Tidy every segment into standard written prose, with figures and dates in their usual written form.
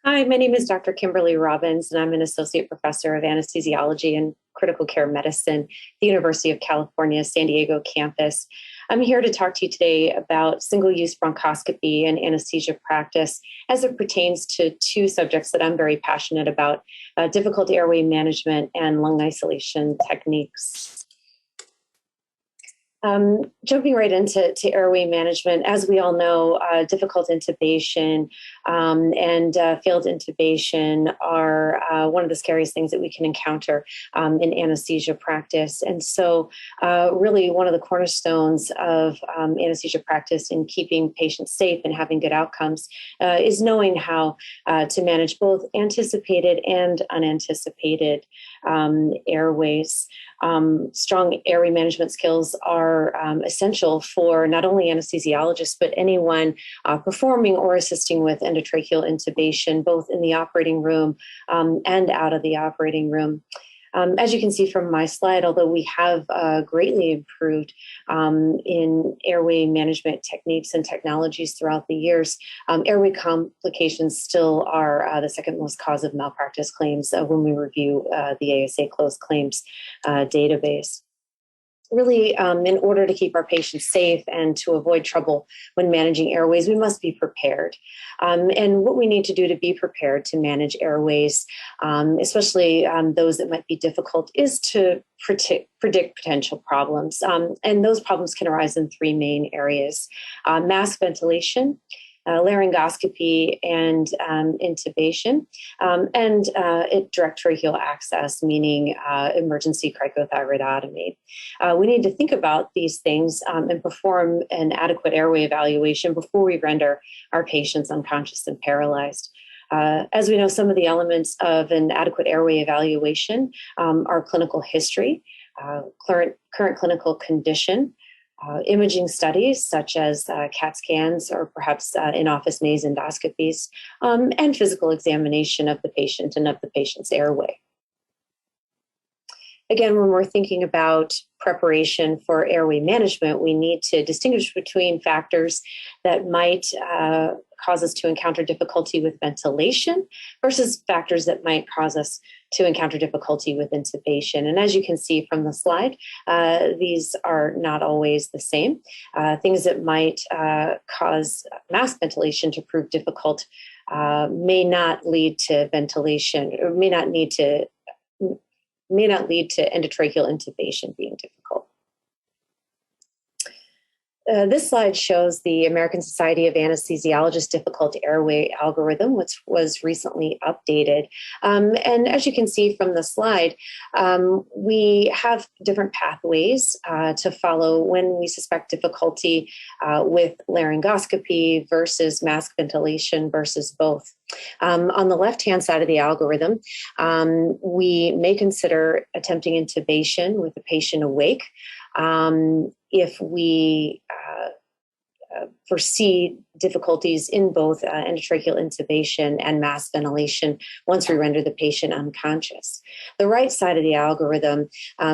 Hi, my name is Dr. Kimberly Robbins, and I'm an associate professor of anesthesiology and critical care medicine at the University of California, San Diego campus. I'm here to talk to you today about single-use bronchoscopy and anesthesia practice as it pertains to two subjects that I'm very passionate about, difficult airway management and lung isolation techniques. Jumping right into airway management, as we all know, difficult intubation and failed intubation are one of the scariest things that we can encounter in anesthesia practice. And so really one of the cornerstones of anesthesia practice in keeping patients safe and having good outcomes is knowing how to manage both anticipated and unanticipated airways. Strong airway management skills are essential for not only anesthesiologists, but anyone performing or assisting with endotracheal intubation, both in the operating room and out of the operating room. As you can see from my slide, although we have greatly improved in airway management techniques and technologies throughout the years, airway complications still are the second most cause of malpractice claims when we review the ASA closed claims database. Really, in order to keep our patients safe and to avoid trouble when managing airways, we must be prepared. And what we need to do to be prepared to manage airways, especially those that might be difficult, is to predict potential problems. And those problems can arise in three main areas: mask ventilation, laryngoscopy, and intubation, and direct tracheal access, meaning emergency cricothyroidotomy. We need to think about these things and perform an adequate airway evaluation before we render our patients unconscious and paralyzed. As we know, some of the elements of an adequate airway evaluation are clinical history, current clinical condition, imaging studies such as CAT scans or perhaps in-office nase endoscopies, and physical examination of the patient and of the patient's airway. Again, when we're thinking about preparation for airway management, we need to distinguish between factors that might cause us to encounter difficulty with ventilation versus factors that might cause us to encounter difficulty with intubation. And as you can see from the slide, these are not always the same. Things that might cause mask ventilation to prove difficult may not lead to ventilation, or may not lead to endotracheal intubation being difficult. This slide shows the American Society of Anesthesiologists difficult airway algorithm, which was recently updated. And as you can see from the slide, we have different pathways to follow when we suspect difficulty with laryngoscopy versus mask ventilation versus both. On the left-hand side of the algorithm, we may consider attempting intubation with the patient awake if we foresee difficulties in both endotracheal intubation and mask ventilation once we render the patient unconscious. The right side of the algorithm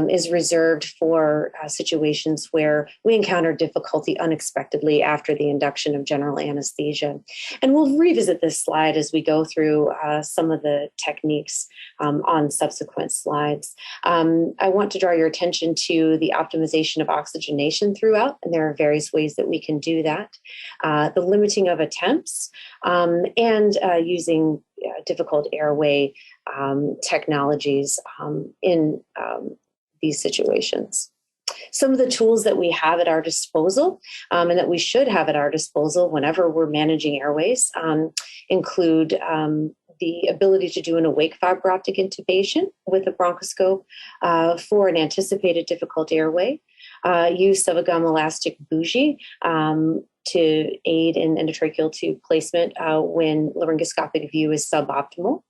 is reserved for situations where we encounter difficulty unexpectedly after the induction of general anesthesia. And we'll revisit this slide as we go through some of the techniques on subsequent slides. I want to draw your attention to the optimization of oxygenation throughout, and there are various ways that we can do that. The limiting of attempts, and using difficult airway technologies in these situations. Some of the tools that we have at our disposal and that we should have at our disposal whenever we're managing airways include the ability to do an awake fiber optic intubation with a bronchoscope for an anticipated difficult airway, use of a gum elastic bougie to aid in endotracheal tube placement when laryngoscopic view is suboptimal.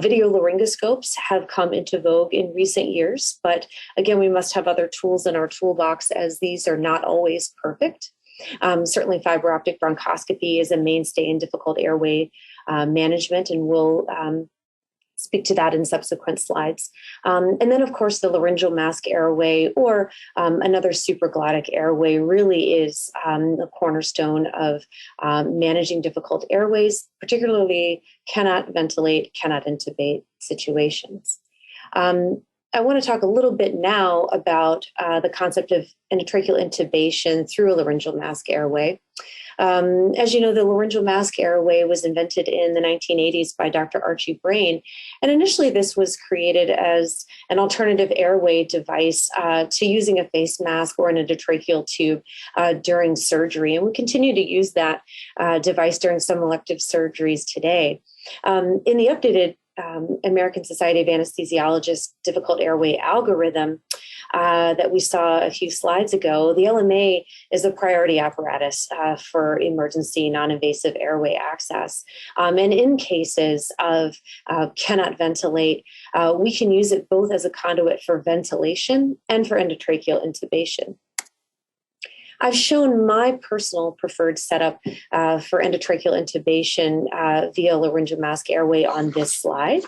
Video laryngoscopes have come into vogue in recent years, but again, we must have other tools in our toolbox as these are not always perfect. Certainly fiber optic bronchoscopy is a mainstay in difficult airway management, and we'll speak to that in subsequent slides. And then, of course, the laryngeal mask airway or another supraglottic airway really is the cornerstone of managing difficult airways, particularly cannot ventilate, cannot intubate situations. I want to talk a little bit now about the concept of endotracheal intubation through a laryngeal mask airway. As you know, the laryngeal mask airway was invented in the 1980s by Dr. Archie Brain. And initially, this was created as an alternative airway device to using a face mask or an endotracheal tube during surgery. And we continue to use that device during some elective surgeries today. In the updated American Society of Anesthesiologists difficult airway algorithm that we saw a few slides ago, the LMA is a priority apparatus for emergency non-invasive airway access. And in cases of cannot ventilate, we can use it both as a conduit for ventilation and for endotracheal intubation. I've shown my personal preferred setup for endotracheal intubation via laryngeal mask airway on this slide.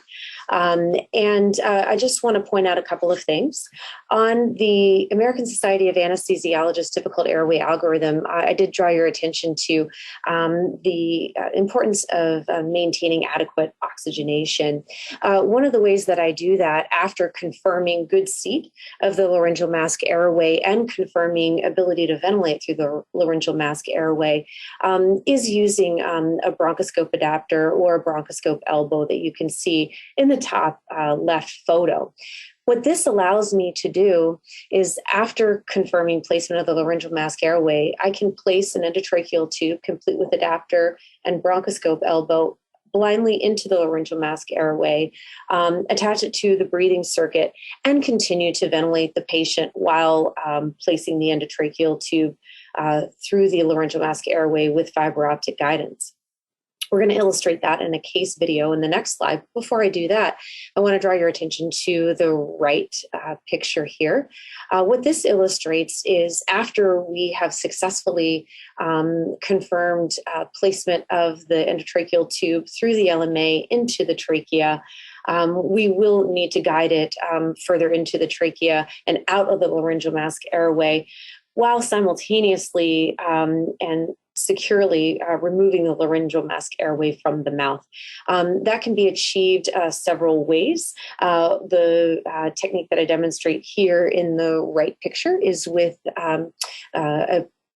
And I just want to point out a couple of things. On the American Society of Anesthesiologists difficult airway algorithm, I did draw your attention to the importance of maintaining adequate oxygenation. One of the ways that I do that after confirming good seat of the laryngeal mask airway and confirming ability to ventilate through the laryngeal mask airway is using a bronchoscope adapter or a bronchoscope elbow that you can see in the top left photo. What this allows me to do is after confirming placement of the laryngeal mask airway, I can place an endotracheal tube complete with adapter and bronchoscope elbow blindly into the laryngeal mask airway, attach it to the breathing circuit, and continue to ventilate the patient while placing the endotracheal tube through the laryngeal mask airway with fiber optic guidance. We're going to illustrate that in a case video in the next slide. Before I do that, I want to draw your attention to the right picture here. What this illustrates is after we have successfully confirmed placement of the endotracheal tube through the LMA into the trachea, we will need to guide it further into the trachea and out of the laryngeal mask airway while simultaneously and securely removing the laryngeal mask airway from the mouth. That can be achieved several ways. The technique that I demonstrate here in the right picture is with a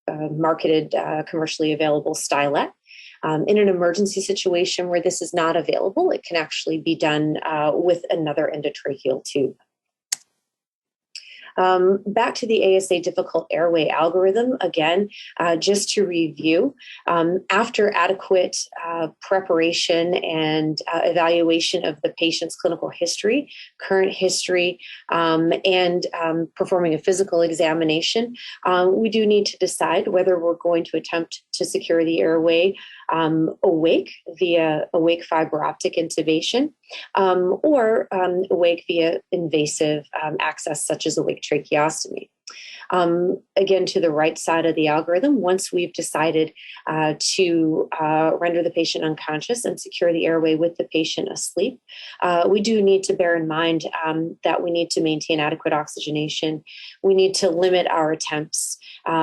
marketed commercially available stylet. In an emergency situation where this is not available, it can actually be done with another endotracheal tube. Back to the ASA difficult airway algorithm, again, just to review, after adequate preparation and evaluation of the patient's clinical history, current history, and performing a physical examination, we do need to decide whether we're going to attempt to secure the airway awake via awake fiber optic intubation, or awake via invasive access such as awake tracheostomy. Again, to the right side of the algorithm, once we've decided to render the patient unconscious and secure the airway with the patient asleep, we do need to bear in mind that we need to maintain adequate oxygenation. We need to limit our attempts.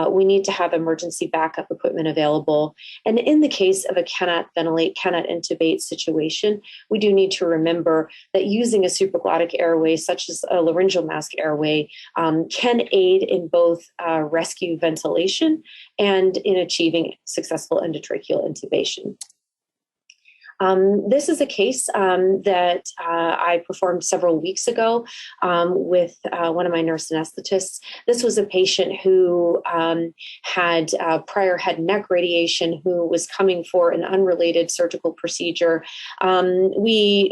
We need to have emergency backup equipment available. And in the case of a cannot ventilate, cannot intubate situation, we do need to remember that using a supraglottic airway, such as a laryngeal mask airway, can aid in both rescue ventilation and in achieving successful endotracheal intubation. This is a case that I performed several weeks ago with one of my nurse anesthetists. This was a patient who had prior head and neck radiation, who was coming for an unrelated surgical procedure. We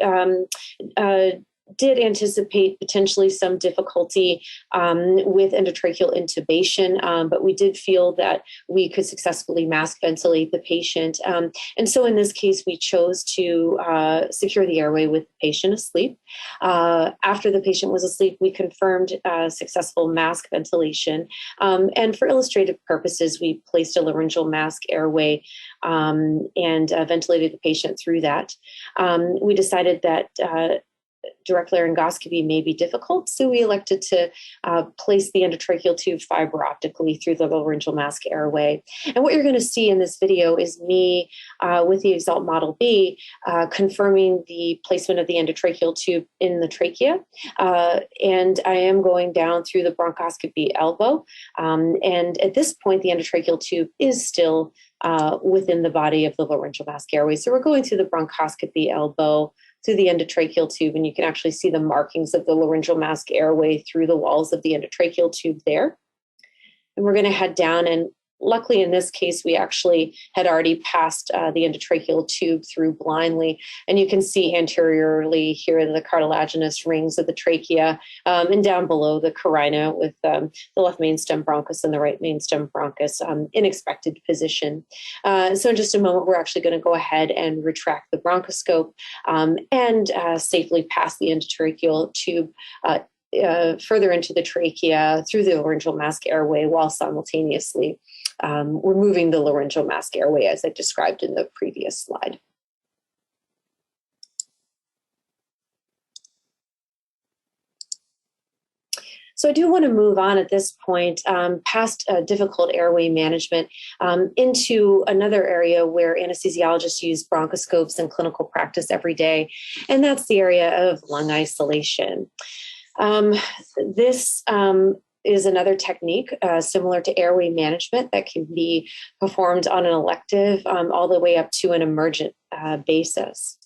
did anticipate potentially some difficulty with endotracheal intubation, but we did feel that we could successfully mask ventilate the patient. And so in this case, we chose to secure the airway with the patient asleep. After the patient was asleep, we confirmed successful mask ventilation. And for illustrative purposes, we placed a laryngeal mask airway and ventilated the patient through that. We decided that direct laryngoscopy may be difficult, so we elected to place the endotracheal tube fiber optically through the laryngeal mask airway. And what you're going to see in this video is me with the EXALT Model B confirming the placement of the endotracheal tube in the trachea. And I am going down through the bronchoscopy elbow. And at this point, the endotracheal tube is still within the body of the laryngeal mask airway. So we're going through the bronchoscopy elbow, through the endotracheal tube, and you can actually see the markings of the laryngeal mask airway through the walls of the endotracheal tube there. And we're going to head down, and luckily in this case, we actually had already passed the endotracheal tube through blindly. And you can see anteriorly here the cartilaginous rings of the trachea, and down below the carina with the left mainstem bronchus and the right mainstem bronchus in expected position. So in just a moment, we're actually going to go ahead and retract the bronchoscope and safely pass the endotracheal tube further into the trachea through the laryngeal mask airway while simultaneously removing the laryngeal mask airway as I described in the previous slide. So I do want to move on at this point past difficult airway management into another area where anesthesiologists use bronchoscopes in clinical practice every day, and that's the area of lung isolation. This is another technique similar to airway management that can be performed on an elective all the way up to an emergent basis.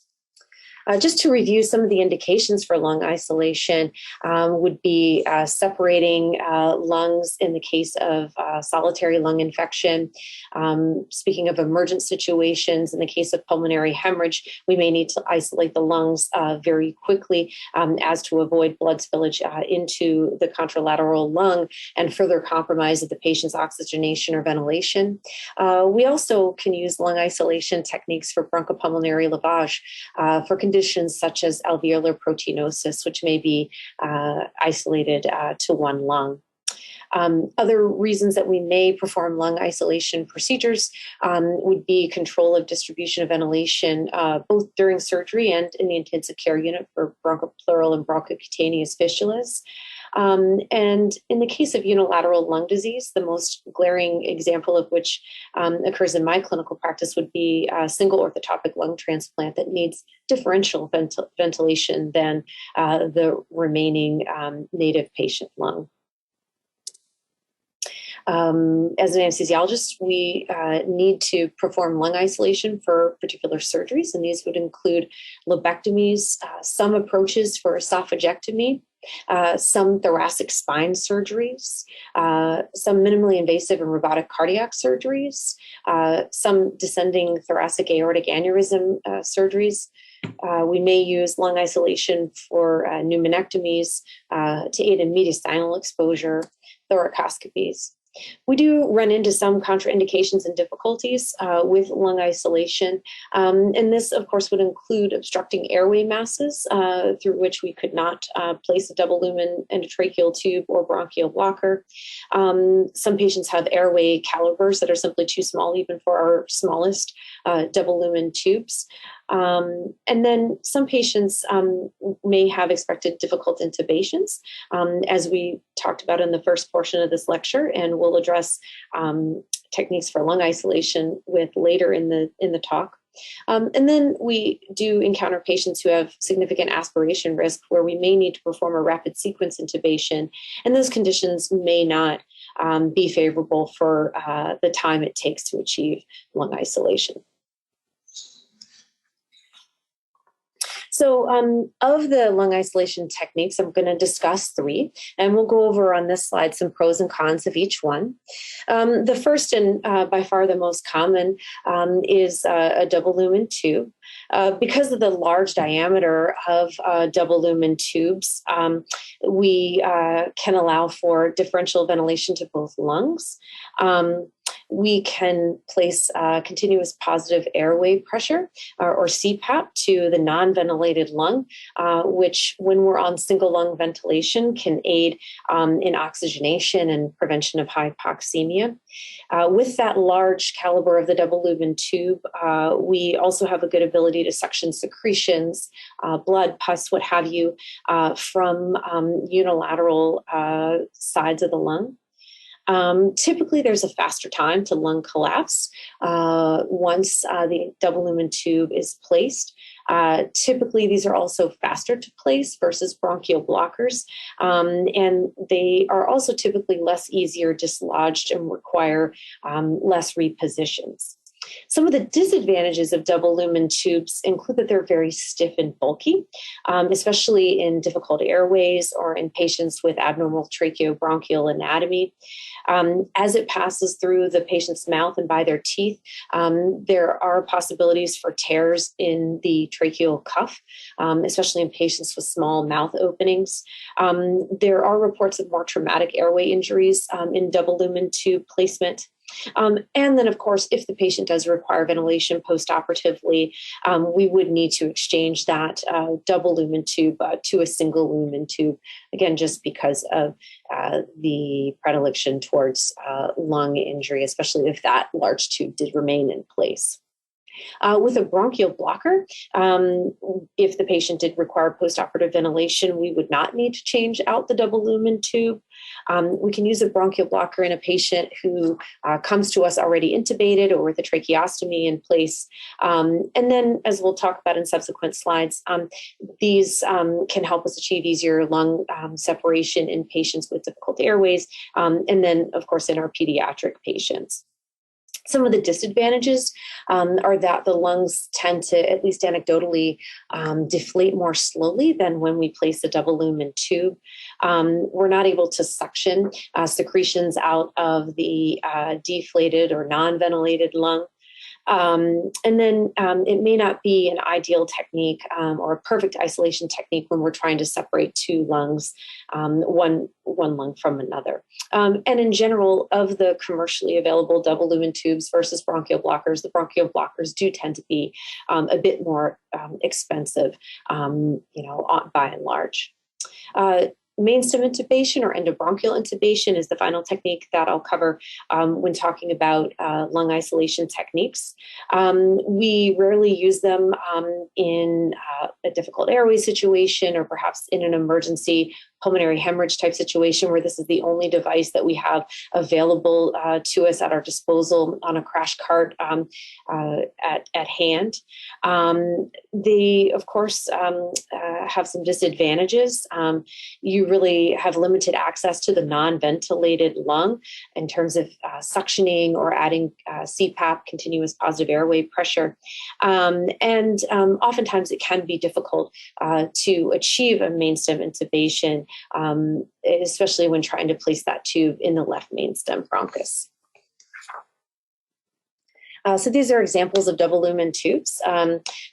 Just to review some of the indications for lung isolation would be separating lungs in the case of solitary lung infection. Speaking of emergent situations, in the case of pulmonary hemorrhage, we may need to isolate the lungs very quickly as to avoid blood spillage into the contralateral lung and further compromise of the patient's oxygenation or ventilation. We also can use lung isolation techniques for bronchopulmonary lavage for conditions such as alveolar proteinosis, which may be isolated to one lung. Other reasons that we may perform lung isolation procedures would be control of distribution of ventilation, both during surgery and in the intensive care unit for bronchopleural and bronchocutaneous fistulas. And in the case of unilateral lung disease, the most glaring example of which occurs in my clinical practice would be a single orthotopic lung transplant that needs differential ventilation than the remaining native patient lung. As an anesthesiologist, we need to perform lung isolation for particular surgeries, and these would include lobectomies, some approaches for esophagectomy, some thoracic spine surgeries, some minimally invasive and robotic cardiac surgeries, some descending thoracic aortic aneurysm surgeries. We may use lung isolation for pneumonectomies to aid in mediastinal exposure, thoracoscopies. We do run into some contraindications and difficulties with lung isolation. And this, of course, would include obstructing airway masses through which we could not place a double lumen endotracheal tube or bronchial blocker. Some patients have airway calibers that are simply too small even for our smallest double lumen tubes. And then some patients may have expected difficult intubations, as we talked about in the first portion of this lecture, and we'll address techniques for lung isolation with later in the talk. And then we do encounter patients who have significant aspiration risk where we may need to perform a rapid sequence intubation, and those conditions may not be favorable for the time it takes to achieve lung isolation. So of the lung isolation techniques, I'm going to discuss 3, and we'll go over on this slide some pros and cons of each one. The first and by far the most common is a double lumen tube. Because of the large diameter of double lumen tubes, we can allow for differential ventilation to both lungs. we can place continuous positive airway pressure, or CPAP, to the non-ventilated lung, which, when we're on single lung ventilation, can aid in oxygenation and prevention of hypoxemia. With that large caliber of the double lumen tube, we also have a good ability to suction secretions, blood, pus, what have you, from unilateral sides of the lung. Typically, there's a faster time to lung collapse once the double lumen tube is placed. Typically, these are also faster to place versus bronchial blockers, and they are also typically less easier dislodged and require less repositions. Some of the disadvantages of double lumen tubes include that they're very stiff and bulky, especially in difficult airways or in patients with abnormal tracheobronchial anatomy. As it passes through the patient's mouth and by their teeth, there are possibilities for tears in the tracheal cuff, especially in patients with small mouth openings. There are reports of more traumatic airway injuries in double lumen tube placement. And then, of course, if the patient does require ventilation postoperatively, we would need to exchange that double lumen tube to a single lumen tube, again, just because of the predilection towards lung injury, especially if that large tube did remain in place. With a bronchial blocker, if the patient did require postoperative ventilation, we would not need to change out the double lumen tube. We can use a bronchial blocker in a patient who comes to us already intubated or with a tracheostomy in place. And then, as we'll talk about in subsequent slides, these can help us achieve easier lung separation in patients with difficult airways, and then, of course, in our pediatric patients. Some of the disadvantages are that the lungs tend to, at least anecdotally, deflate more slowly than when we place a double lumen tube. We're not able to suction secretions out of the deflated or non-ventilated lung. And then it may not be an ideal technique or a perfect isolation technique when we're trying to separate two lungs, one lung from another. And in general, of the commercially available double lumen tubes versus bronchial blockers, the bronchial blockers do tend to be a bit more expensive, by and large. Mainstem intubation or endobronchial intubation is the final technique that I'll cover when talking about lung isolation techniques. We rarely use them in a difficult airway situation or perhaps in an emergency pulmonary hemorrhage type situation where this is the only device that we have available to us at our disposal on a crash cart at hand. They, of course, have some disadvantages. You really have limited access to the non-ventilated lung in terms of suctioning or adding CPAP, continuous positive airway pressure. And oftentimes it can be difficult to achieve a mainstem intubation, especially when trying to place that tube in the left mainstem bronchus. So these are examples of double lumen tubes.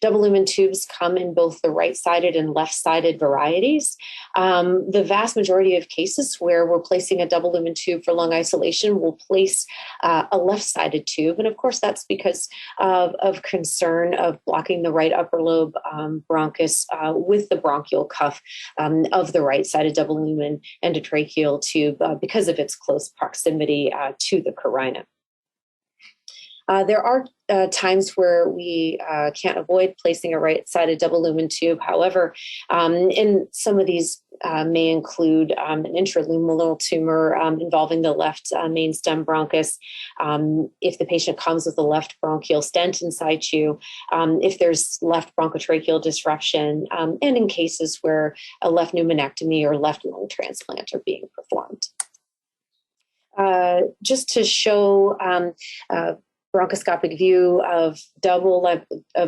Double lumen tubes come in both the right-sided and left-sided varieties. The vast majority of cases where we're placing a double lumen tube for lung isolation will place a left-sided tube. And of course, that's because of concern of blocking the right upper lobe bronchus with the bronchial cuff of the right-sided double lumen endotracheal tube because of its close proximity to the carina. There are times where we can't avoid placing a right-sided double lumen tube. However, and some of these may include an intraluminal tumor involving the left mainstem bronchus, if the patient comes with a left bronchial stent in situ, if there's left bronchotracheal disruption, and in cases where a left pneumonectomy or left lung transplant are being performed. Just to show bronchoscopic view of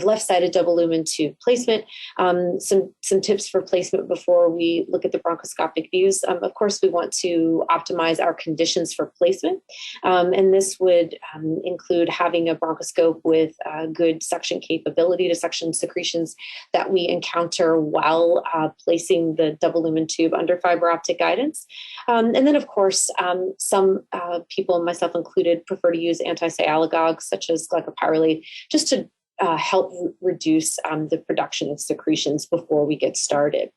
left-sided double lumen tube placement. Some tips for placement before we look at the bronchoscopic views. Of course, we want to optimize our conditions for placement, and this would include having a bronchoscope with good suction capability to suction secretions that we encounter while placing the double lumen tube under fiber optic guidance. And then, of course, some people, myself included, prefer to use antisialagogues such as glycopyrrolate just to help reduce the production of secretions before we get started.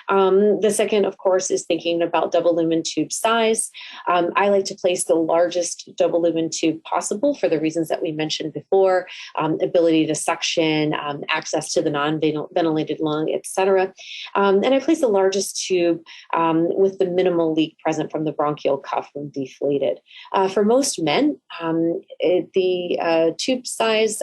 The second, of course, is thinking about double lumen tube size. I like to place the largest double lumen tube possible for the reasons that we mentioned before, ability to suction, access to the non-ventilated lung, etc. And I place the largest tube with the minimal leak present from the bronchial cuff when deflated. For most men, the tube size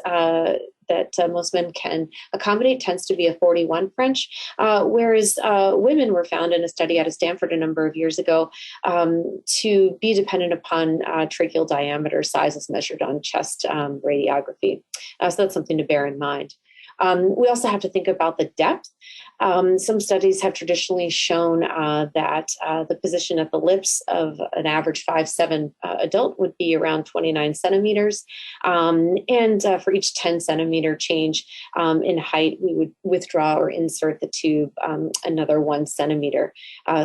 that most men can accommodate tends to be a 41 French, whereas women were found in a study out of Stanford a number of years ago to be dependent upon tracheal diameter sizes measured on chest radiography. So that's something to bear in mind. We also have to think about the depth. Some studies have traditionally shown that the position at the lips of an average 5'7" adult would be around 29 centimeters. And for each 10 centimeter change in height, we would withdraw or insert the tube another 1 centimeter.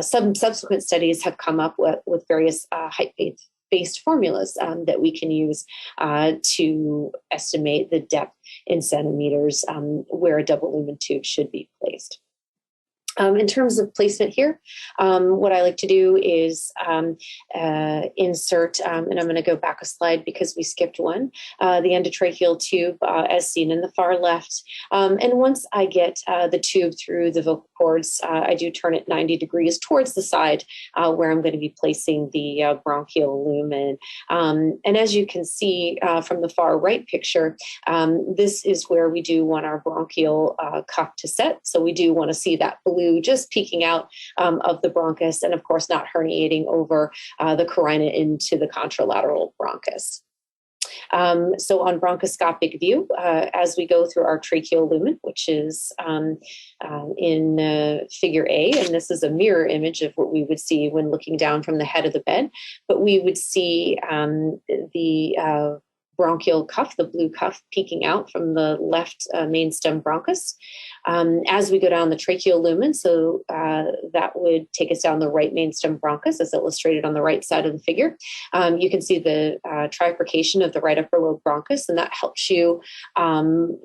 Some subsequent studies have come up with various height-based formulas that we can use to estimate the depth in centimeters where a double lumen tube should be placed. In terms of placement here, what I like to do is insert, and I'm going to go back a slide because we skipped one, the endotracheal tube as seen in the far left. And once I get the tube through the vocal cords, I do turn it 90 degrees towards the side where I'm going to be placing the bronchial lumen. And as you can see from the far right picture, this is where we do want our bronchial cuff to set. So we do want to see that blue just peeking out of the bronchus, and of course not herniating over the carina into the contralateral bronchus. So on bronchoscopic view, as we go through our tracheal lumen, which is in figure A, and this is a mirror image of what we would see when looking down from the head of the bed, but we would see the bronchial cuff, the blue cuff peeking out from the left main stem bronchus. As we go down the tracheal lumen, so that would take us down the right main stem bronchus as illustrated on the right side of the figure. You can see the trifurcation of the right upper lobe bronchus, and that helps you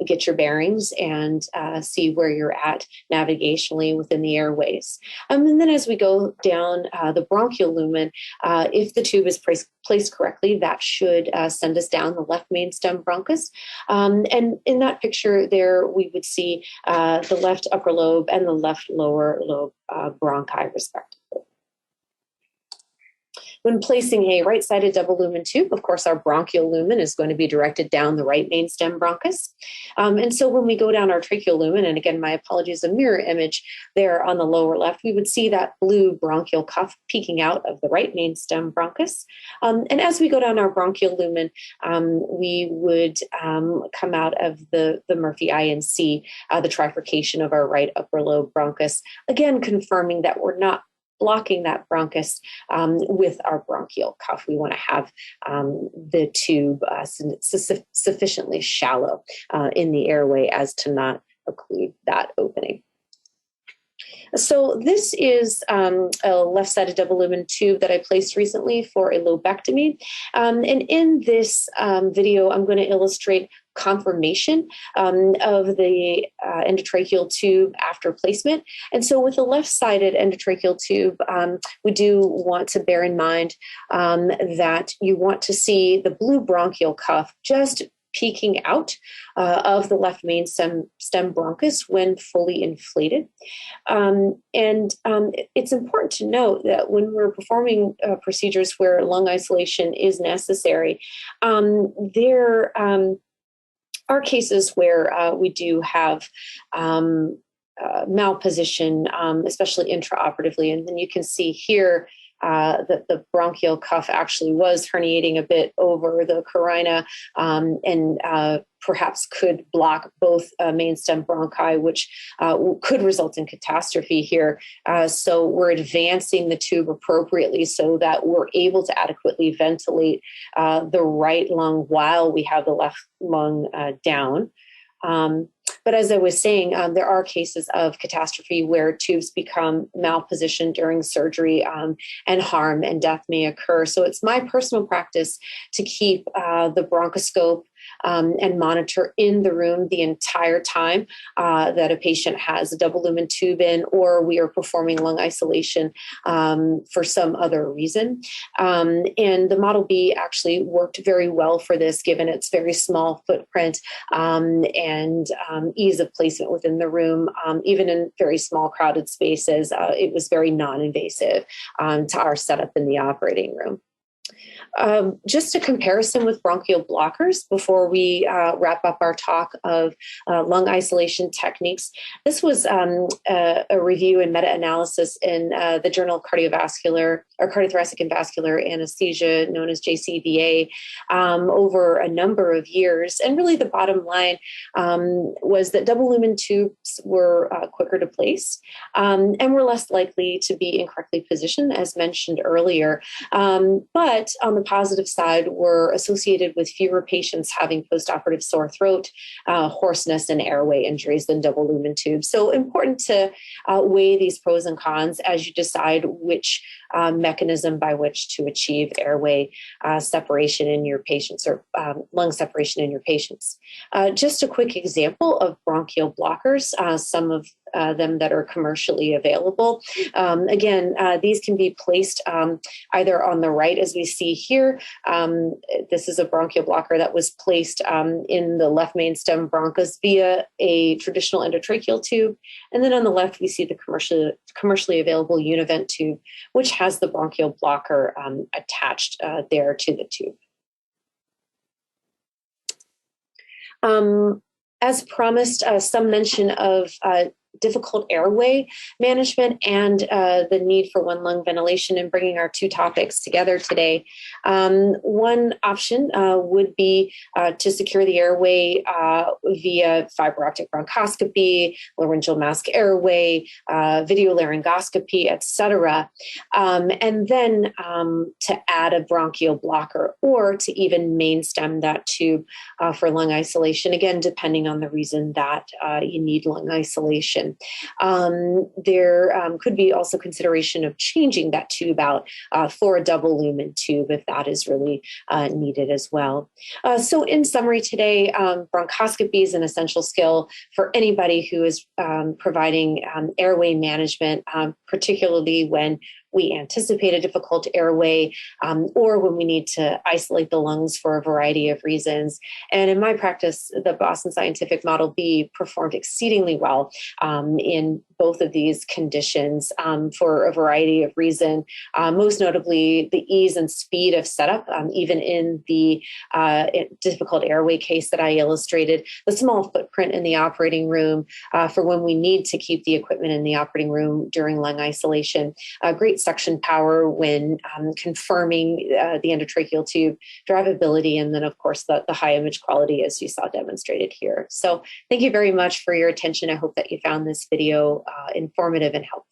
get your bearings and see where you're at navigationally within the airways. And then as we go down the bronchial lumen, if the tube is placed correctly, that should send us down the left main stem bronchus. And in that picture there, we would see the left upper lobe and the left lower lobe bronchi, respectively. When placing a right-sided double lumen tube, of course, our bronchial lumen is going to be directed down the right main stem bronchus. And so when we go down our tracheal lumen, and again, my apologies, a mirror image there on the lower left, we would see that blue bronchial cuff peeking out of the right main stem bronchus. And as we go down our bronchial lumen, we would come out of the Murphy INC, the trifurcation of our right upper lobe bronchus, again, confirming that we're not blocking that bronchus with our bronchial cuff. We want to have the tube sufficiently shallow in the airway as to not occlude that opening. So this is a left-sided double lumen tube that I placed recently for a lobectomy. And in this video, I'm going to illustrate confirmation of the endotracheal tube after placement. And so with the left-sided endotracheal tube, we do want to bear in mind that you want to see the blue bronchial cuff just peeking out of the left main stem bronchus when fully inflated. It's important to note that when we're performing procedures where lung isolation is necessary, there are cases where we do have malposition, especially intraoperatively. And then you can see here the bronchial cuff actually was herniating a bit over the carina, and perhaps could block both main stem bronchi, which could result in catastrophe here. So we're advancing the tube appropriately so that we're able to adequately ventilate the right lung while we have the left lung down. But as I was saying, there are cases of catastrophe where tubes become malpositioned during surgery, and harm and death may occur. So it's my personal practice to keep the bronchoscope and monitor in the room the entire time that a patient has a double lumen tube in, or we are performing lung isolation for some other reason. And the Model B actually worked very well for this, given its very small footprint and ease of placement within the room. Even in very small crowded spaces, it was very non-invasive to our setup in the operating room. Just a comparison with bronchial blockers before we wrap up our talk of lung isolation techniques. This was a review and meta-analysis in the Journal of Cardiovascular or Cardiothoracic and Vascular Anesthesia, known as JCVA, over a number of years. And really the bottom line was that double lumen tubes were quicker to place and were less likely to be incorrectly positioned, as mentioned earlier. But on the positive side, were associated with fewer patients having postoperative sore throat, hoarseness, and airway injuries than double lumen tubes. So important to weigh these pros and cons as you decide which mechanism by which to achieve airway separation in your patients, or lung separation in your patients. Just a quick example of bronchial blockers, some of them that are commercially available. Again, these can be placed either on the right, as we see here. This is a bronchial blocker that was placed in the left main stem bronchus via a traditional endotracheal tube. And then on the left, we see the commercially available Univent tube, which has the bronchial blocker attached there to the tube. As promised, some mention of difficult airway management and the need for one lung ventilation, and bringing our two topics together today. One option would be to secure the airway via fiber optic bronchoscopy, laryngeal mask airway, video laryngoscopy, etc. And then to add a bronchial blocker, or to even main stem that tube for lung isolation, again, depending on the reason that you need lung isolation. There could be also consideration of changing that tube out for a double lumen tube if that is really needed as well. So in summary today, bronchoscopy is an essential skill for anybody who is providing airway management, particularly when we anticipate a difficult airway, or when we need to isolate the lungs for a variety of reasons. And in my practice, the Boston Scientific Model B performed exceedingly well in both of these conditions for a variety of reasons, most notably the ease and speed of setup, even in the difficult airway case that I illustrated, the small footprint in the operating room for when we need to keep the equipment in the operating room during lung isolation, great suction power when confirming the endotracheal tube, drivability, and then, of course, the high image quality, as you saw demonstrated here. So thank you very much for your attention. I hope that you found this video informative and helpful.